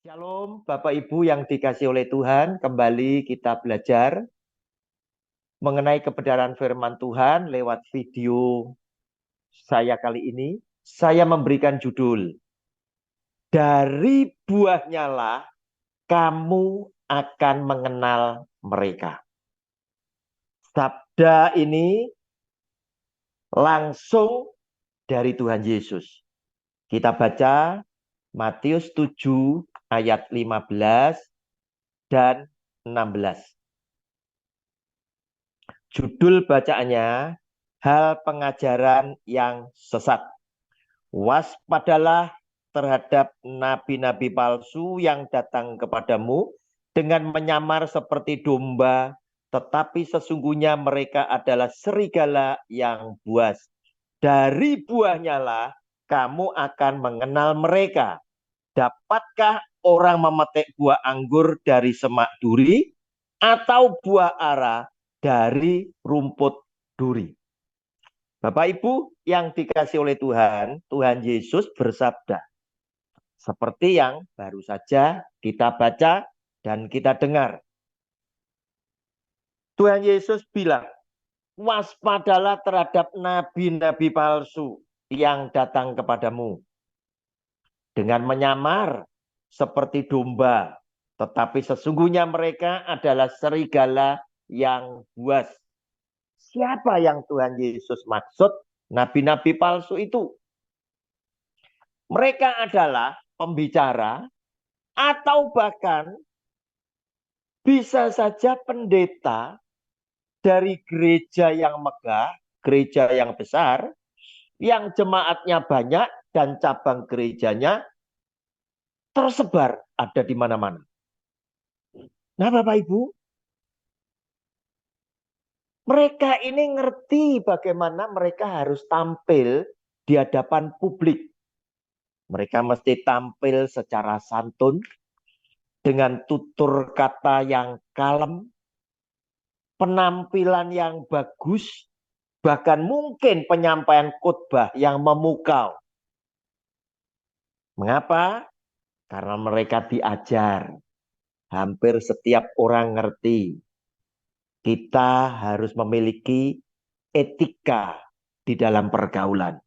Shalom, Bapak Ibu yang dikasih oleh Tuhan. Kembali kita belajar mengenai kebenaran firman Tuhan lewat video saya kali ini. Saya memberikan judul, dari buahnya lah kamu akan mengenal mereka. Sabda ini langsung dari Tuhan Yesus. Kita baca Matius 7 ayat 15 dan 16. Judul bacaannya, hal pengajaran yang sesat. Waspadalah terhadap nabi-nabi palsu yang datang kepadamu dengan menyamar seperti domba, tetapi sesungguhnya mereka adalah serigala yang buas. Dari buahnya lah kamu akan mengenal mereka. Dapatkah orang memetik buah anggur dari semak duri atau buah ara dari rumput duri? Bapak Ibu yang dikasih oleh Tuhan, Tuhan Yesus bersabda seperti yang baru saja kita baca dan kita dengar. Tuhan Yesus bilang, waspadalah terhadap nabi-nabi palsu yang datang kepadamu dengan menyamar seperti domba, tetapi sesungguhnya mereka adalah serigala yang buas. Siapa yang Tuhan Yesus maksud? Nabi-nabi palsu itu. Mereka adalah pembicara atau bahkan bisa saja pendeta dari gereja yang megah, gereja yang besar, yang jemaatnya banyak dan cabang gerejanya tersebar ada di mana-mana. Nah, Bapak Ibu, mereka ini ngerti bagaimana mereka harus tampil di hadapan publik. Mereka mesti tampil secara santun, dengan tutur kata yang kalem, penampilan yang bagus, bahkan mungkin penyampaian khotbah yang memukau. Mengapa? Karena mereka diajar. Hampir setiap orang ngerti. Kita harus memiliki etika di dalam pergaulan.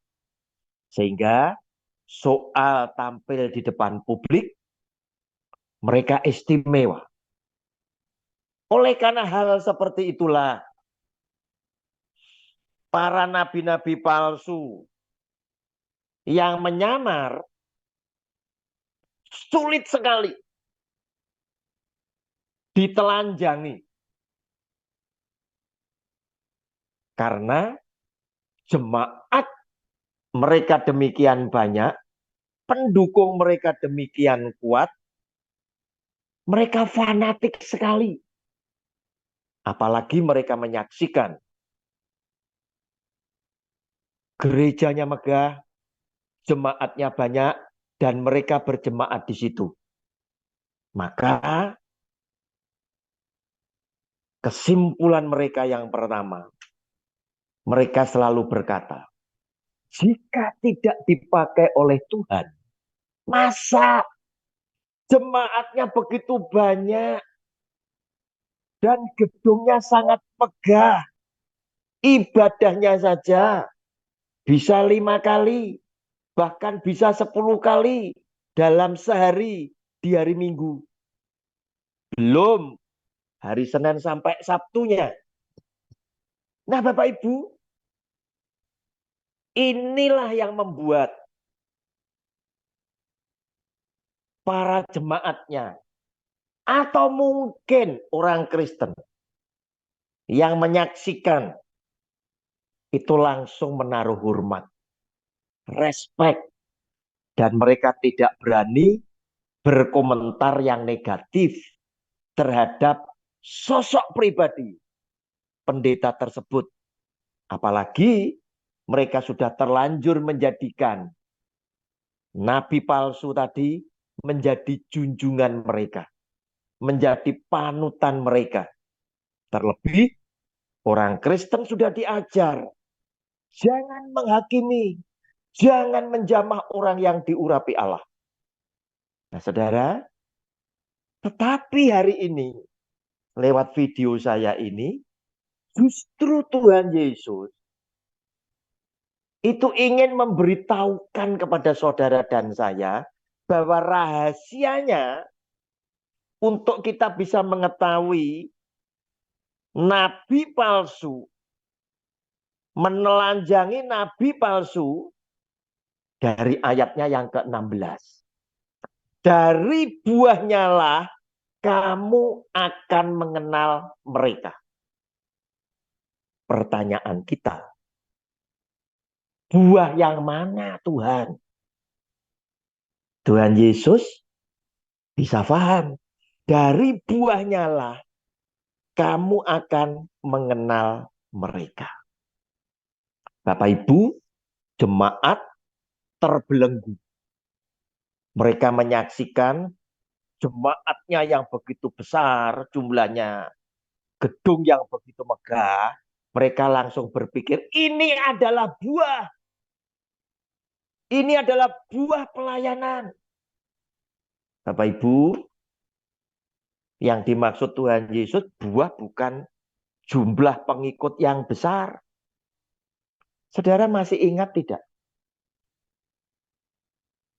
Sehingga soal tampil di depan publik, mereka istimewa. Oleh karena hal seperti itulah, para nabi-nabi palsu yang menyamar sulit sekali ditelanjangi. Karena jemaat mereka demikian banyak, pendukung mereka demikian kuat, mereka fanatik sekali. Apalagi mereka menyaksikan gerejanya megah, jemaatnya banyak, dan mereka berjemaat di situ. Maka kesimpulan mereka yang pertama, mereka selalu berkata, jika tidak dipakai oleh Tuhan, masa jemaatnya begitu banyak dan gedungnya sangat megah, ibadahnya saja bisa 5 kali, bahkan bisa 10 kali dalam sehari di hari Minggu. Belum hari Senin sampai Sabtunya. Nah, Bapak Ibu, inilah yang membuat para jemaatnya atau mungkin orang Kristen yang menyaksikan itu langsung menaruh hormat, respect, dan mereka tidak berani berkomentar yang negatif terhadap sosok pribadi pendeta tersebut. Apalagi mereka sudah terlanjur menjadikan nabi palsu tadi menjadi junjungan mereka, menjadi panutan mereka. Terlebih orang Kristen sudah diajar, jangan menghakimi, jangan menjamah orang yang diurapi Allah. Nah, saudara, Tetapi hari ini, lewat video saya ini, justru Tuhan Yesus itu ingin memberitahukan kepada saudara dan saya bahwa rahasianya untuk kita bisa mengetahui nabi palsu, menelanjangi nabi palsu dari ayatnya yang ke-16. Dari buahnya lah kamu akan mengenal mereka. Pertanyaan kita, buah yang mana Tuhan? Tuhan Yesus bisa paham. Dari buahnya lah kamu akan mengenal mereka. Bapak Ibu, jemaat terbelenggu. Mereka menyaksikan jemaatnya yang begitu besar jumlahnya, gedung yang begitu megah. Mereka langsung berpikir, ini adalah buah. Ini adalah buah pelayanan. Bapak Ibu, yang dimaksud Tuhan Yesus buah bukan jumlah pengikut yang besar. Saudara masih ingat tidak?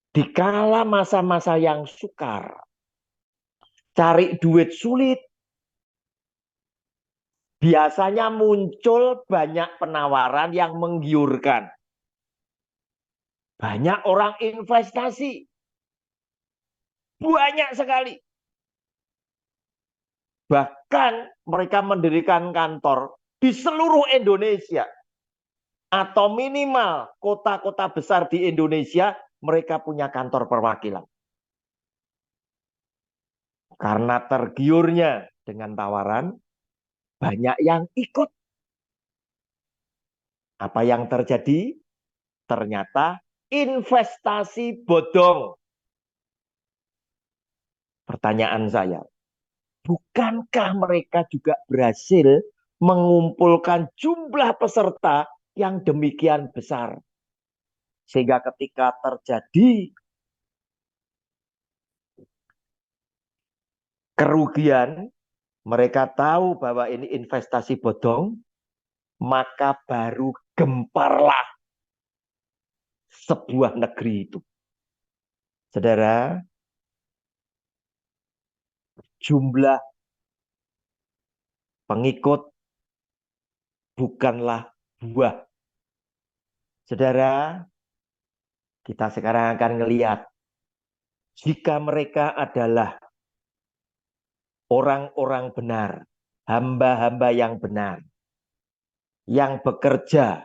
Di kala masa-masa yang sukar, cari duit sulit, biasanya muncul banyak penawaran yang menggiurkan. Banyak orang investasi. Banyak sekali. Bahkan mereka mendirikan kantor di seluruh Indonesia. Atau minimal kota-kota besar di Indonesia, mereka punya kantor perwakilan. Karena tergiurnya dengan tawaran, banyak yang ikut. Apa yang terjadi? Ternyata investasi bodong. Pertanyaan saya, bukankah mereka juga berhasil mengumpulkan jumlah peserta yang demikian besar? Sehingga ketika terjadi kerugian, mereka tahu bahwa ini investasi bodong, maka baru gemparlah sebuah negeri itu. Saudara, jumlah pengikut bukanlah buah. Saudara, kita sekarang akan melihat jika mereka adalah orang-orang benar, hamba-hamba yang benar, yang bekerja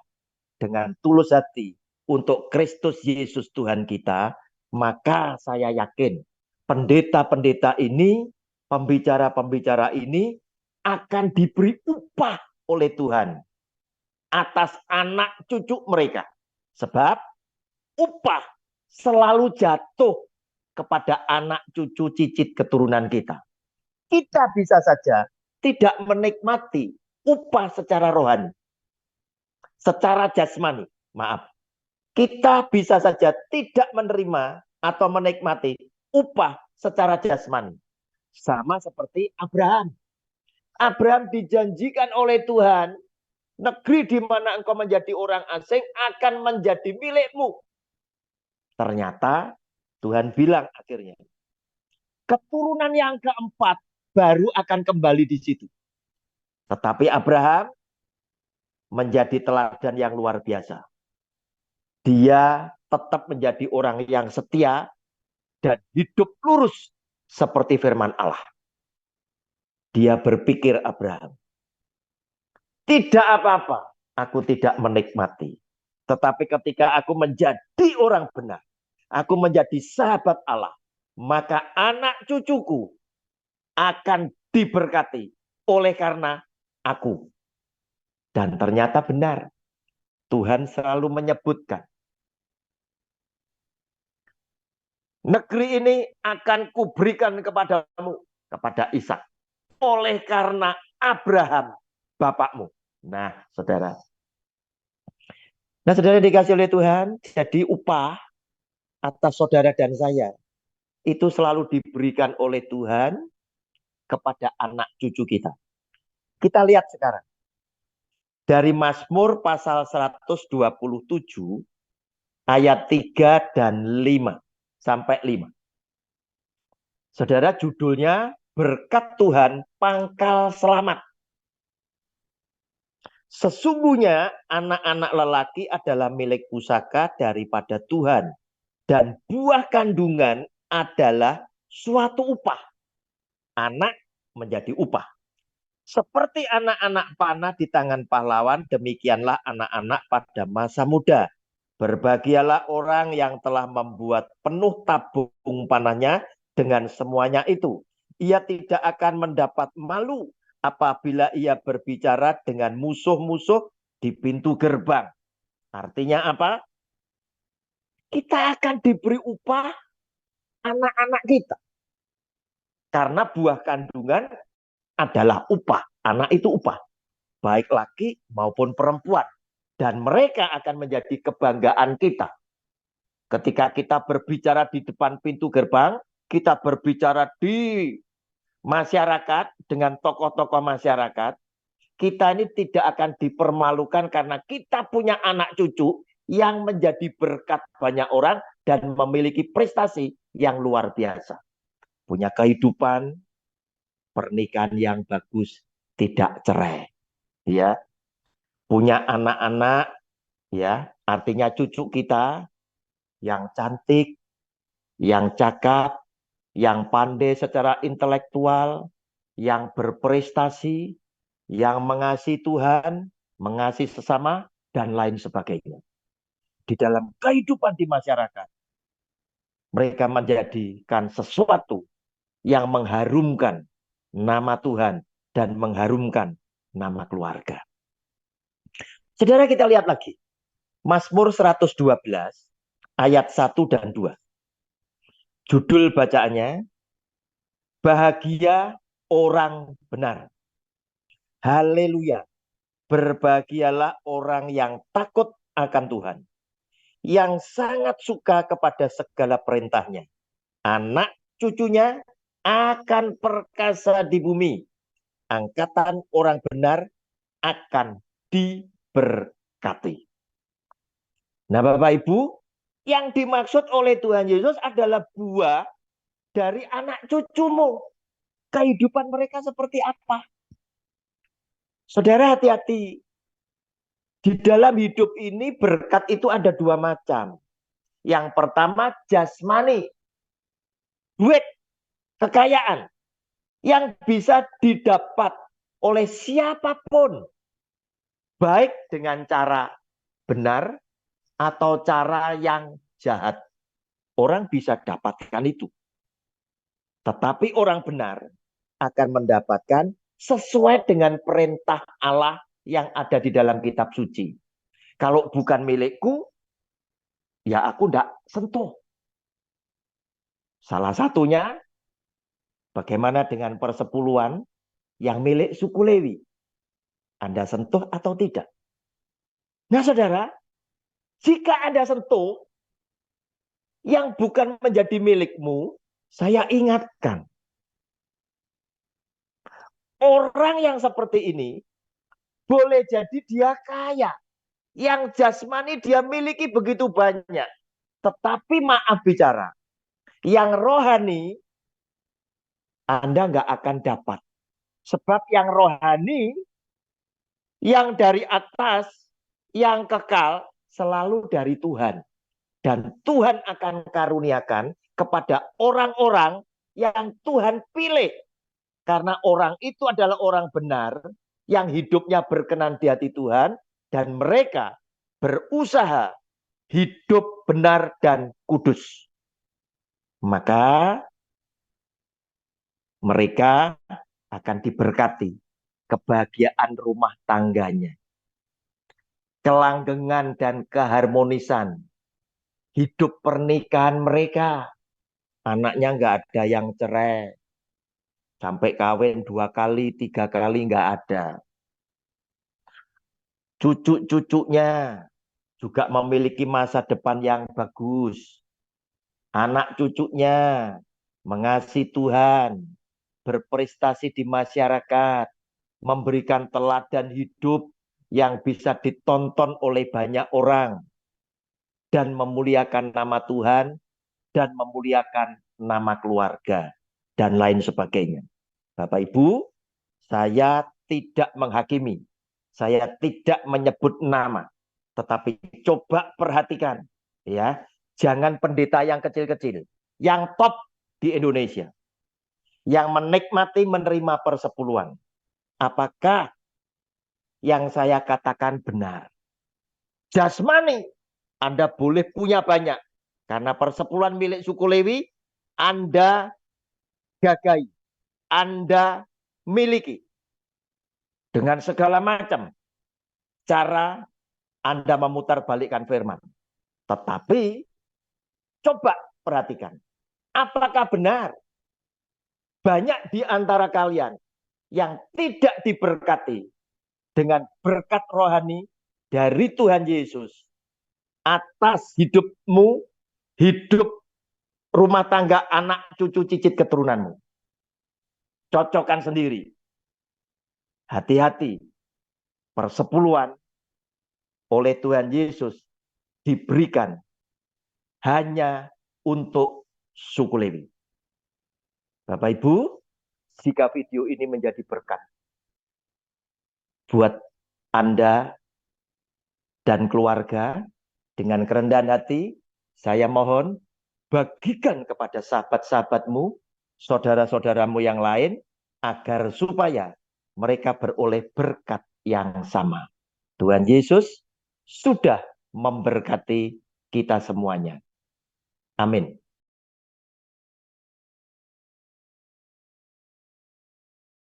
dengan tulus hati untuk Kristus Yesus Tuhan kita, maka saya yakin pendeta-pendeta ini, pembicara-pembicara ini akan diberi upah oleh Tuhan atas anak cucu mereka. Sebab upah selalu jatuh kepada anak cucu cicit keturunan kita. Kita bisa saja tidak menikmati upah secara rohani, secara jasmani, maaf. Kita bisa saja tidak menerima atau menikmati upah secara jasmani. Sama seperti Abraham. Abraham dijanjikan oleh Tuhan, negeri di mana engkau menjadi orang asing akan menjadi milikmu. Ternyata Tuhan bilang akhirnya, keturunan yang keempat baru akan kembali di situ. Tetapi Abraham menjadi teladan yang luar biasa. Dia tetap menjadi orang yang setia dan hidup lurus seperti firman Allah. Dia berpikir Abraham, tidak apa-apa, aku tidak menikmati. Tetapi ketika aku menjadi orang benar, aku menjadi sahabat Allah, maka anak cucuku akan diberkati oleh karena aku. Dan ternyata benar. Tuhan selalu menyebutkan, negeri ini akan kuberikan kepadamu, kepada Ishak, oleh karena Abraham, bapakmu. Nah, saudara. Nah, saudara dikasih oleh Tuhan, jadi upah atas saudara dan saya itu selalu diberikan oleh Tuhan kepada anak cucu kita. Kita lihat sekarang. Dari Mazmur pasal 127 ayat 3 dan 5 sampai 5. Saudara, judulnya Berkat Tuhan Pangkal Selamat. Sesungguhnya anak-anak lelaki adalah milik pusaka daripada Tuhan, dan buah kandungan adalah suatu upah. Anak menjadi upah. Seperti anak-anak panah di tangan pahlawan, demikianlah anak-anak pada masa muda. Berbahagialah orang yang telah membuat penuh tabung panahnya dengan semuanya itu. Ia tidak akan mendapat malu apabila ia berbicara dengan musuh-musuh di pintu gerbang. Artinya apa? Kita akan diberi upah anak-anak kita. Karena buah kandungan adalah upah. Anak itu upah. Baik laki maupun perempuan. Dan mereka akan menjadi kebanggaan kita. Ketika kita berbicara di depan pintu gerbang, kita berbicara di masyarakat dengan tokoh-tokoh masyarakat, kita ini tidak akan dipermalukan karena kita punya anak cucu yang menjadi berkat banyak orang dan memiliki prestasi yang luar biasa. Punya kehidupan, pernikahan yang bagus, tidak cerai. Ya, punya anak-anak, ya, artinya cucu kita yang cantik, yang cakap, yang pandai secara intelektual, yang berprestasi, yang mengasihi Tuhan, mengasihi sesama, dan lain sebagainya. Di dalam kehidupan di masyarakat, mereka menjadikan sesuatu yang mengharumkan nama Tuhan dan mengharumkan nama keluarga. Saudara, kita lihat lagi. Mazmur 112 ayat 1 dan 2. Judul bacaannya, Bahagia Orang Benar. Haleluya. Berbahagialah orang yang takut akan Tuhan, yang sangat suka kepada segala perintahnya. Anak cucunya akan perkasa di bumi. Angkatan orang benar akan diberkati. Nah, Bapak Ibu, yang dimaksud oleh Tuhan Yesus adalah buah dari anak cucumu. Kehidupan mereka seperti apa? Saudara, hati-hati. Di dalam hidup ini berkat itu ada dua macam. Yang pertama jasmani, duit, kekayaan yang bisa didapat oleh siapapun, baik dengan cara benar atau cara yang jahat. Orang bisa dapatkan itu. Tetapi orang benar akan mendapatkan sesuai dengan perintah Allah yang ada di dalam kitab suci. Kalau bukan milikku, ya aku tidak sentuh. Salah satunya, bagaimana dengan persepuluhan yang milik suku Lewi? Anda sentuh atau tidak? Nah, saudara, jika Anda sentuh yang bukan menjadi milikmu, saya ingatkan. Orang yang seperti ini, boleh jadi dia kaya. Yang jasmani dia miliki begitu banyak. Tetapi maaf bicara, yang rohani Anda nggak akan dapat. Sebab yang rohani, yang dari atas, yang kekal, selalu dari Tuhan. Dan Tuhan akan karuniakan kepada orang-orang yang Tuhan pilih. Karena orang itu adalah orang benar, yang hidupnya berkenan di hati Tuhan, dan mereka berusaha hidup benar dan kudus. Maka mereka akan diberkati kebahagiaan rumah tangganya, kelanggengan dan keharmonisan hidup pernikahan mereka. Anaknya nggak ada yang cerai, sampai kawin 2 kali, 3 kali nggak ada. Cucu-cucunya juga memiliki masa depan yang bagus. Anak cucunya mengasihi Tuhan, berprestasi di masyarakat, memberikan teladan hidup yang bisa ditonton oleh banyak orang, dan memuliakan nama Tuhan, dan memuliakan nama keluarga, dan lain sebagainya. Bapak Ibu, saya tidak menghakimi, saya tidak menyebut nama, tetapi coba perhatikan, ya, jangan pendeta yang kecil-kecil, yang top di Indonesia, yang menikmati menerima persepuluhan. Apakah yang saya katakan benar? Jasmani, Anda boleh punya banyak, karena persepuluhan milik suku Lewi Anda gagai, Anda miliki dengan segala macam cara Anda memutarbalikkan firman. Tetapi coba perhatikan, apakah benar banyak di antara kalian yang tidak diberkati dengan berkat rohani dari Tuhan Yesus atas hidupmu, hidup rumah tangga, anak, cucu, cicit keturunanmu? Cocokkan sendiri. Hati-hati, persepuluhan oleh Tuhan Yesus diberikan hanya untuk suku Lewi. Bapak Ibu, jika video ini menjadi berkat buat Anda dan keluarga, dengan kerendahan hati, saya mohon bagikan kepada sahabat-sahabatmu, saudara-saudaramu yang lain, agar supaya mereka beroleh berkat yang sama. Tuhan Yesus sudah memberkati kita semuanya. Amin.